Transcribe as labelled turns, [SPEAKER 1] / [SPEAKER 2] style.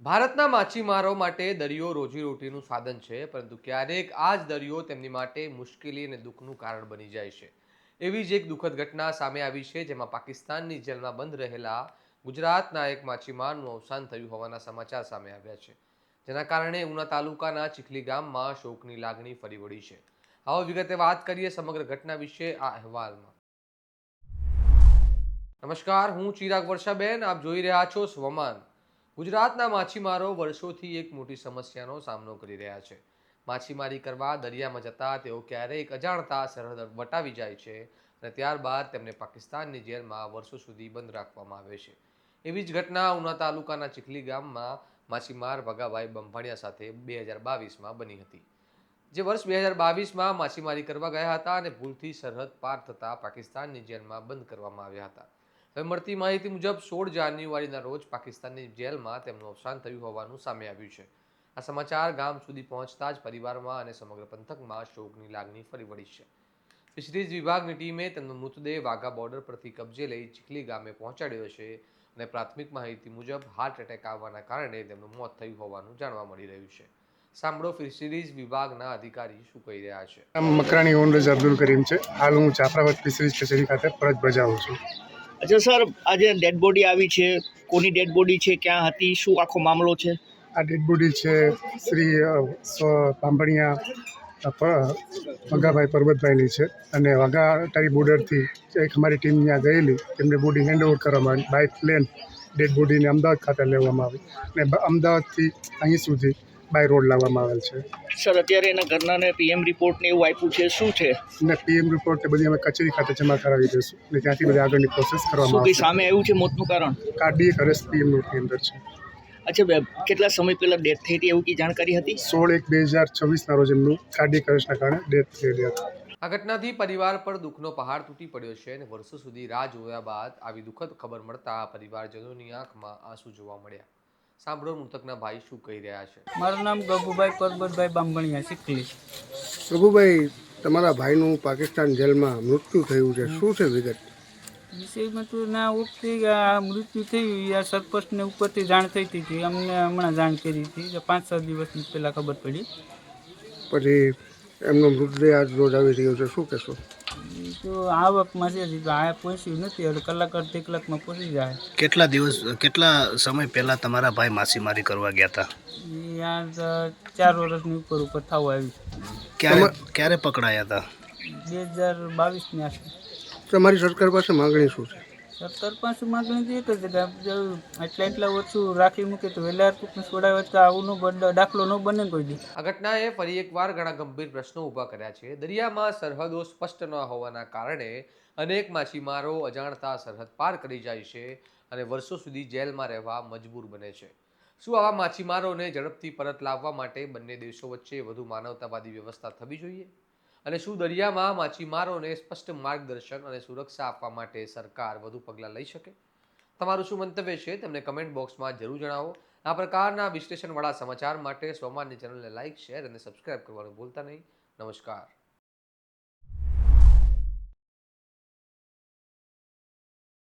[SPEAKER 1] ભારતના માછીમારો માટે દરિયો રોજીરોટીનું સાધન છે, પરંતુ ક્યારેક આ જ દરિયો તેમની માટે મુશ્કેલી અને દુઃખનું કારણ બની જાય છે. એવી જ એક દુઃખદ ઘટના સામે આવી છે, જેમાં પાકિસ્તાનની જેલમાં બંધ રહેલા ગુજરાતના એક માછીમારનું અવસાન થયું હોવાના સમાચાર સામે આવ્યા છે, જેના કારણે ઉના તાલુકાના ચીખલી ગામમાં શોકની લાગણી ફરી વળી છે. આવો વિગતે વાત કરીએ સમગ્ર ઘટના વિશે આ અહેવાલમાં. નમસ્કાર, હું ચિરાગ વર્ષાબેન, આપ જોઈ રહ્યા છો સ્વમાન. ગુજરાતના માછીમારો વર્ષોથી એક મોટી સમસ્યાનો સામનો કરી રહ્યા છે. માછીમારી કરવા દરિયામાં જતા તેઓ ક્યારેક અજાણતા સરહદ વટાવી જાય છે અને ત્યારબાદ તેમને પાકિસ્તાનની જેલમાં વર્ષો સુધી બંધ રાખવામાં આવે છે. એવી જ ઘટના ઉના તાલુકાના ચીખલી ગામમાં માછીમાર ભગાભાઈ બંભાણિયા સાથે 2022માં બની હતી. જે વર્ષ 2022માં માછીમારી કરવા ગયા હતા અને ભૂલથી સરહદ પાર થતાં પાકિસ્તાનની જેલમાં બંધ કરવામાં આવ્યા હતા. હવે મળતી માહિતી મુજબ 16 જાન્યુઆરીના રોજ પાકિસ્તાનની જેલમાં તેમનું અવસાન થયું હોવાનું સામે આવ્યું છે. આ સમાચાર ગામ સુધી પહોંચતા જ પરિવારમાં અને સમગ્ર પંથકમાં શોકની લાગણી ફરી વળી છે. ફિશરીઝ વિભાગની ટીમે તેમનો મૃતદેહ વાઘા બોર્ડર પરથી કબજે લઈ ચીખલી ગામે પહોંચાડ્યો છે અને પ્રાથમિક માહિતી મુજબ હાર્ટ એટેક આવવાના કારણે તેમનું મોત થયું હોવાનું જાણવા મળી રહ્યું છે. સાંભળો ફિશરીઝ વિભાગના અધિકારી શું કહી રહ્યા છે.
[SPEAKER 2] મકરાણી ઓનરેજ અબ્દુલ કરીમ છે. હાલ હું જાફરાબાદ ફિશરીઝ કચેરી ખાતે ફરજ બજાવું છું.
[SPEAKER 3] અચ્છા સર, આજે ડેડ બોડી આવી છે, કોની ડેડ બોડી છે, ક્યાં હતી, શું આખો મામલો છે?
[SPEAKER 2] આ ડેડ બોડી છે શ્રી બાંભણિયા વઘાભાઈ પરબતભાઈની છે અને વાઘાટારી બોર્ડરથી એક અમારી ટીમ ત્યાં ગયેલી, તેમને બોડી હેન્ડઓવર કરવામાં આવી. બાય પ્લેન ડેડ બોડીને અમદાવાદ ખાતે લેવામાં આવી અને અમદાવાદથી અહીં સુધી બાય રોડ લાવવામાં આવેલ છે.
[SPEAKER 3] સર, અત્યારે એના ઘરનાને પીએમ રિપોર્ટ ને એવું આપ્યું છે, શું છે?
[SPEAKER 2] અને પીએમ રિપોર્ટ બધી અમે કચેરી ખાતે જમા કરાવી દઈશું અને ત્યાંથી બધી આગળની પ્રોસેસ
[SPEAKER 3] શું
[SPEAKER 2] કરવામાં
[SPEAKER 3] કંઈ
[SPEAKER 2] આવશે.
[SPEAKER 3] સામે આવ્યું છે મોતનું કારણ?
[SPEAKER 2] કાર્ડિયક અરેસ્ટ પીએમની અંદર છે.
[SPEAKER 3] અચ્છા, કેટલા સમય પહેલા ડેથ થઈ હતી એવું કંઈ જાણકારી હતી?
[SPEAKER 2] 16/1/2024ના રોજ એમનું કાર્ડિયક અરેસ્ટના કારણે ડેથ થયેલી હતી.
[SPEAKER 1] આ ઘટનાથી પરિવાર પર દુઃખનો પહાડ તૂટી પડ્યો છે અને વર્ષો સુધી રાહ જોયા બાદ આવી દુઃખદ ખબર મળતા પરિવારજનોની આંખમાં આંસુ જોવા મળ્યા. સાંભળો મૃતકના ભાઈ શું કહી રહ્યા છે.
[SPEAKER 4] મારું નામ ગભુભાઈ પરબતભાઈ બાંભણિયા ચીખલી.
[SPEAKER 5] પ્રભુભાઈ, તમારા ભાઈનું પાકિસ્તાન જેલમાં મૃત્યુ થયું છે, શું છે વિગત?
[SPEAKER 4] વિષયમાં તો ના ઉપથી આ મૃત્યુ થયું, આ સરપંચને ઉપરથી જાણ થઈ હતી, અમને હમણાં જાણ કરી હતી, 5-6 દિવસ પહેલાં ખબર પડી.
[SPEAKER 5] પછી એમનો મૃતદેહ આજ રોજ આવી રહ્યો છે, શું કહેશો?
[SPEAKER 4] એ તો આવકમાં છે, તો આ પહોંચ્યું નથી, હવે કલાક અડધી કલાકમાં પહોંચી જાય.
[SPEAKER 6] કેટલા સમય પહેલા તમારા ભાઈ માછીમારી કરવા ગયા હતા?
[SPEAKER 4] એ આ 4 વર્ષની ઉપર થવા આવી.
[SPEAKER 6] ક્યારે પકડાયા હતા?
[SPEAKER 4] 2022ની આસપાસ.
[SPEAKER 5] તમારી સરકાર પાસે માગણી શું છે?
[SPEAKER 4] સરકાર પાસે માગણી એક જ છે, એટલા ઓછું રાખી મૂકે તો વહેલા છોડાવે તો આવું દાખલો ન બને કોઈ દી.
[SPEAKER 1] આ ઘટનાએ ફરી એકવાર ઘણા ગંભીર પ્રશ્નો ઊભા કર્યા છે. દરિયામાં સરહદો સ્પષ્ટ ન હોવાના કારણે અનેક માછીમારો અજાણતા સરહદ પાર કરી જાય છે અને વર્ષો સુધી જેલમાં રહેવા મજબૂર બને છે. શું આવા માછીમારોને ઝડપથી પરત લાવવા માટે બંને દેશો વચ્ચે વધુ માનવતાવાદી વ્યવસ્થા થવી જોઈએ? અને શું દરિયામાં માછીમારોને સ્પષ્ટ માર્ગદર્શન અને સુરક્ષા આપવા માટે સરકાર વધુ પગલાં લઈ શકે? તમારું શું મંતવ્ય છે તેમને કમેન્ટ બોક્સમાં જરૂર જણાવો. આ પ્રકારના વિશ્લેષણવાળા સમાચાર માટે સ્વમાનની ચેનલને લાઇક, શેર અને સબસ્ક્રાઇબ કરવાનું ભૂલતા નહીં. નમસ્કાર.